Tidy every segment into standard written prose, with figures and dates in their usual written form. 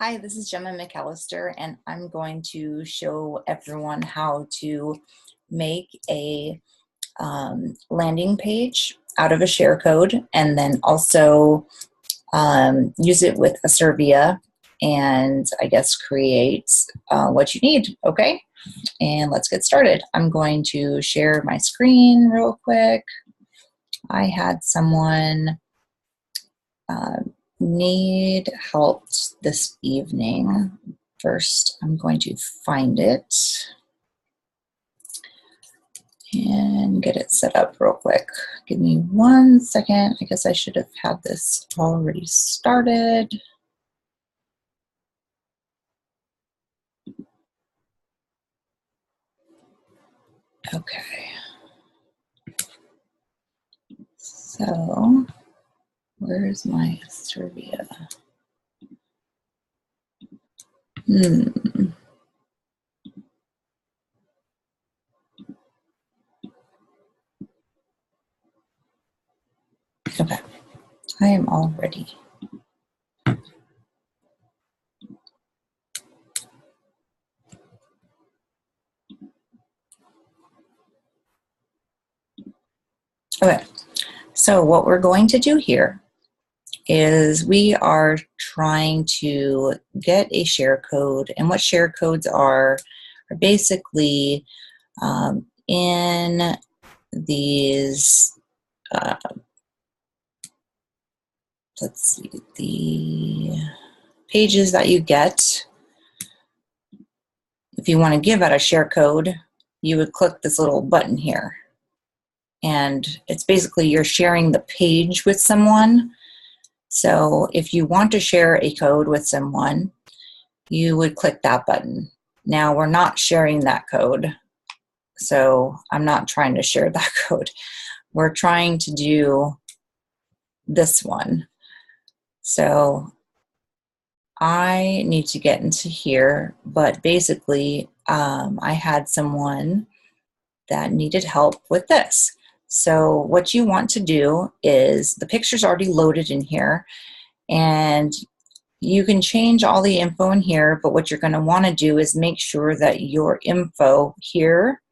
Hi, this is Gemma McAllister, and I'm going to show everyone how to make a landing page out of a share code, and then also use it with Acervia, and I guess create what you need. Okay, and let's get started. I'm going to share my screen real quick. I had someone need help this evening. First, I'm going to find it and get it set up real quick. Give me 1 second. I guess I should have had this already started. Okay. So, where's my Acervia? Okay, I am all ready. Okay, so what we're going to do here is we are trying to get a share code, and what share codes are basically in these, let's see, the pages that you get. If you want to give out a share code, you would click this little button here. And it's basically you're sharing the page with someone. So if you want to share a code with someone, you would click that button. Now we're not sharing that code, so I'm not trying to share that code. We're trying to do this one. So I need to get into here, but basically I had someone that needed help with this. So what you want to do is, the picture's already loaded in here, and you can change all the info in here, but what you're going to want to do is make sure that your info here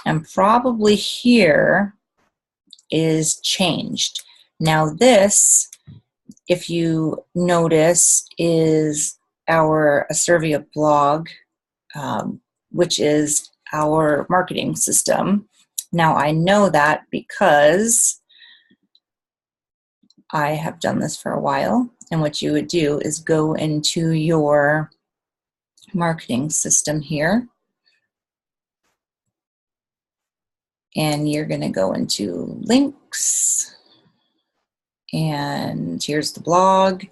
and probably here is changed. Now this, if you notice, is our Acervia blog, which is our marketing system. Now I know that because I have done this for a while, and what you would do is go into your marketing system here, and you're going to go into links, and here's the blog,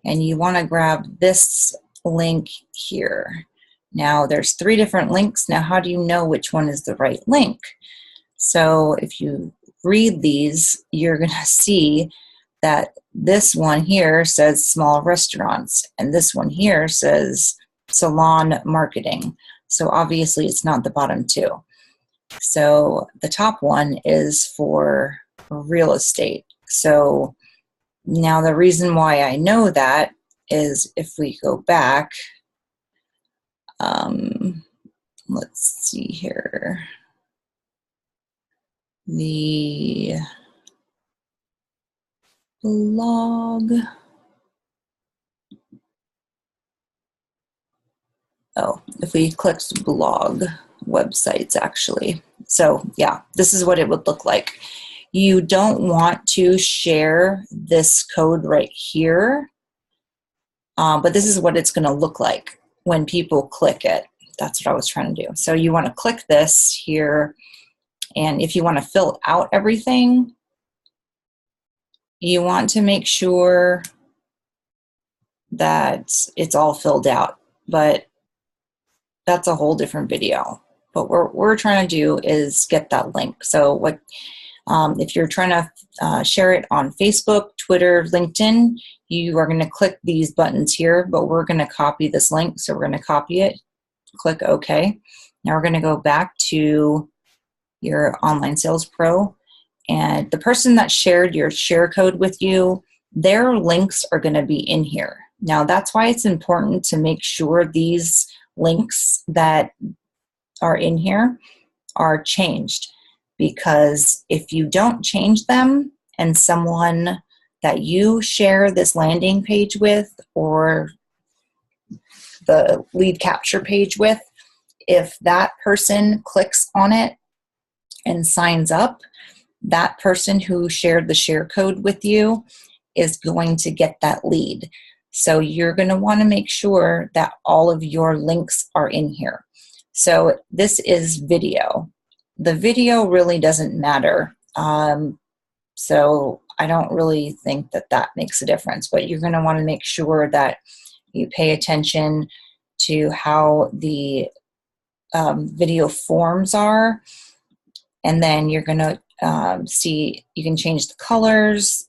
and you want to grab this link here. Now there's 3 different links. Now how do you know which one is the right link? So if you read these, you're going to see that this one here says small restaurants, and this one here says salon marketing. So obviously it's not the bottom 2. So the top one is for real estate. So now the reason why I know that is if we go back, let's see here, the blog. Oh, if we clicked blog websites, actually. So yeah, this is what it would look like. You don't want to share this code right here, but this is what it's going to look like when people click it. That's what I was trying to do. So you want to click this here, and if you want to fill out everything, you want to make sure that it's all filled out, but that's a whole different video. But what we're trying to do is get that link. So what, if you're trying to share it on Facebook, Twitter, LinkedIn, you are going to click these buttons here, but we're going to copy this link. So we're going to copy it, click OK. Now we're going to go back to your Online Sales Pro, and the person that shared your share code with you, their links are going to be in here. Now that's why it's important to make sure these links that are in here are changed, because if you don't change them and someone that you share this landing page with or the lead capture page with, if that person clicks on it and signs up, that person who shared the share code with you is going to get that lead. So you're going to want to make sure that all of your links are in here. So this is video. The video really doesn't matter. So I don't really think that that makes a difference, but you're going to want to make sure that you pay attention to how the video forms are. And then you're going to see, you can change the colors.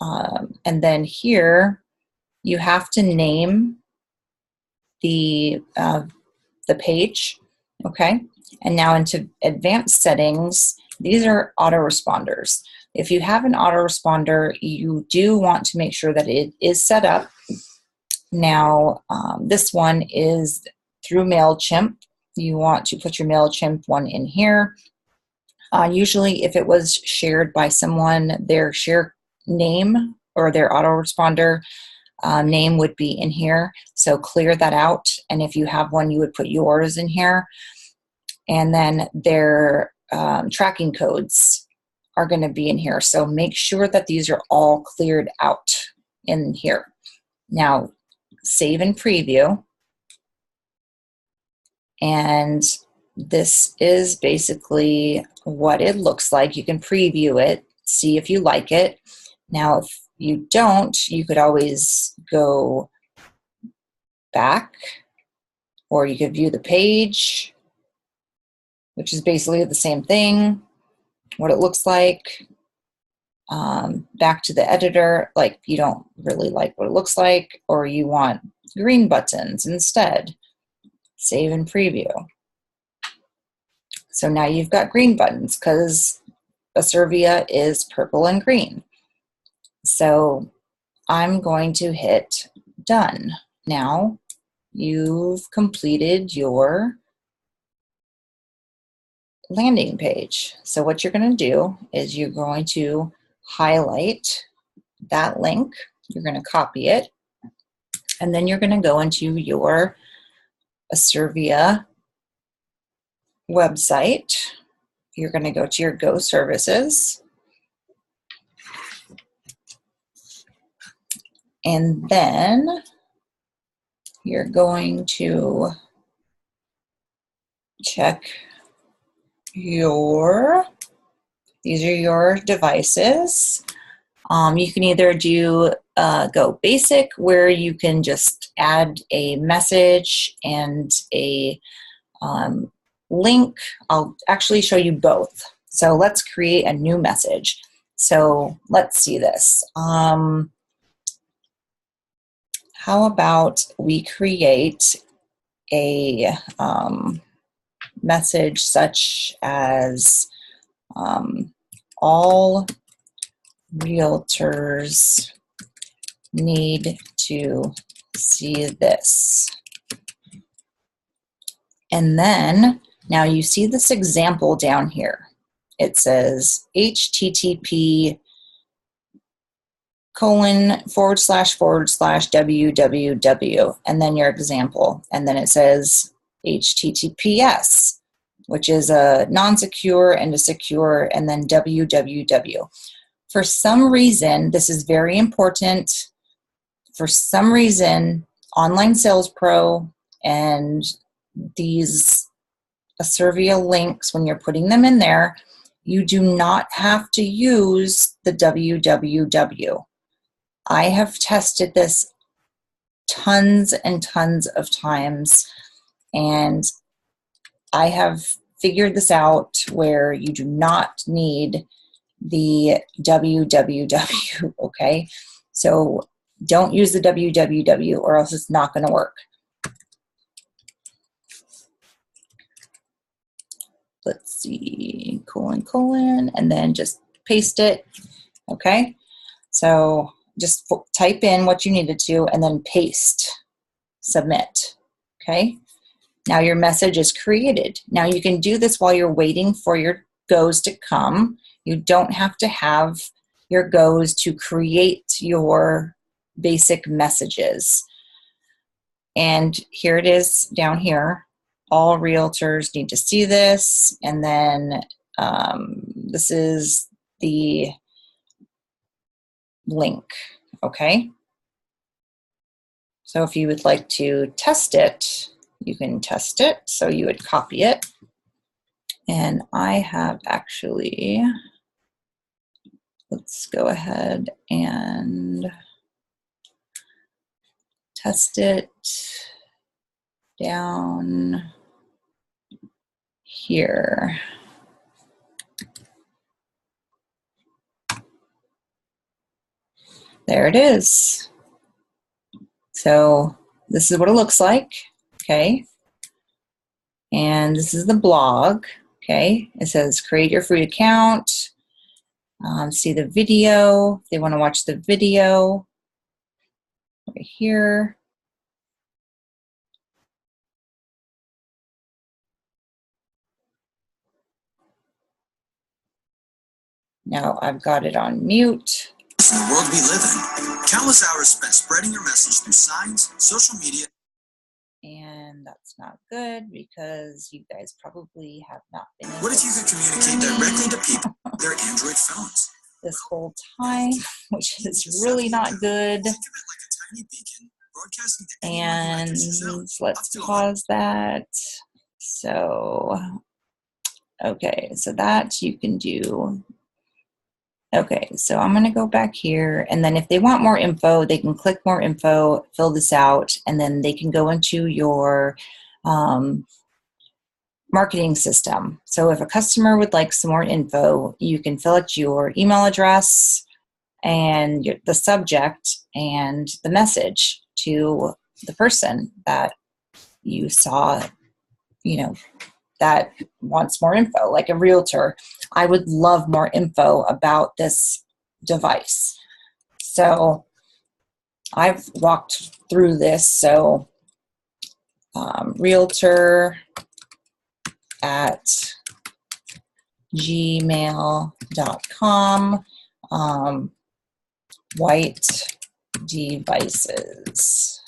And then here, you have to name the page, okay? And now into advanced settings, these are autoresponders. If you have an autoresponder, you do want to make sure that it is set up. Now, this one is through MailChimp. You want to put your MailChimp one in here. Usually, if it was shared by someone, their share name or their autoresponder name would be in here. So clear that out. And if you have one, you would put yours in here. And then their tracking codes are going to be in here. So make sure that these are all cleared out in here. Now, save and preview. And this is basically what it looks like. You can preview it, see if you like it. Now, if you don't, you could always go back, or you could view the page, which is basically the same thing, what it looks like. Back to the editor, like you don't really like what it looks like, or you want green buttons instead. Save and preview. So now you've got green buttons because Acervia is purple and green. So I'm going to hit done. Now you've completed your landing page. So what you're going to do is you're going to highlight that link. You're going to copy it. And then you're going to go into your Acervia website. You're going to go to your Go services. And then you're going to check these are your devices. You can either do Go Basic, where you can just add a message and a link. I'll actually show you both. So let's create a new message. So let's see this. How about we create a message such as all realtors need to see this. And then now you see this example down here. It says http://www, and then your example. And then it says HTTPS, which is a non-secure and a secure, and then www. For some reason, this is very important. For some reason, Online Sales Pro and these Acervia links, when you're putting them in there, you do not have to use the www. I have tested this tons and tons of times, and I have figured this out where you do not need the www, okay? So don't use the www or else it's not going to work. Let's see, : and then just paste it, okay? So just type in what you needed to and then paste, submit. Okay. Now your message is created. Now you can do this while you're waiting for your goes to come. You don't have to have your goes to create your basic messages. And here it is down here. All realtors need to see this. And then this is the link, okay? So if you would like to test it, you can test it. So you would copy it. And I have actually, let's go ahead and test it down here. There it is. So this is what it looks like, okay? And this is the blog, okay? It says create your free account, see the video. If they want to watch the video, right here. Now I've got it on mute. In the world we live in, countless hours spent spreading your message through signs, social media. And that's not good because you guys probably have not been able What if you could communicate directly to people with their Android phones? This whole time, which is really not good. Think of it like a tiny beacon broadcasting to anyone who And enters your zone. let's pause that. So, okay, so that you can do. Okay, so I'm going to go back here, and then if they want more info, they can click more info, fill this out, and then they can go into your marketing system. So if a customer would like some more info, you can fill out your email address and the subject and the message to the person that you saw, you know, that wants more info, like a realtor. I would love more info about this device. So I've walked through this. So realtor at gmail.com, white devices.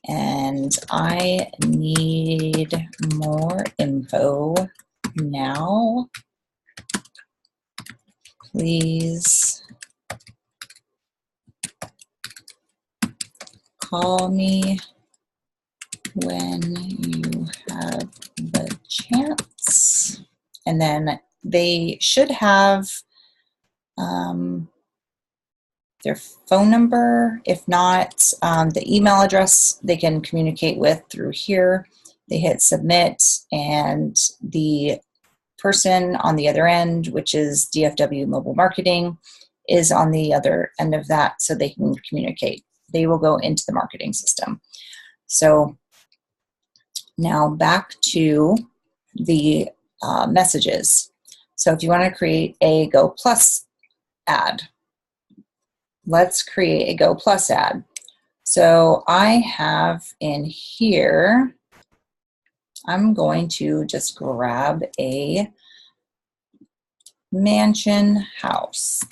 And I need more info now. Please call me when you have the chance. And then they should have their phone number. If not, the email address they can communicate with through here. They hit submit, and the person on the other end, which is DFW Mobile Marketing, is on the other end of that, so they can communicate. They will go into the marketing system. So now back to the messages. So if you want to create a Go Plus ad, let's create a Go Plus ad. So I have in here, I'm going to just grab a mansion house.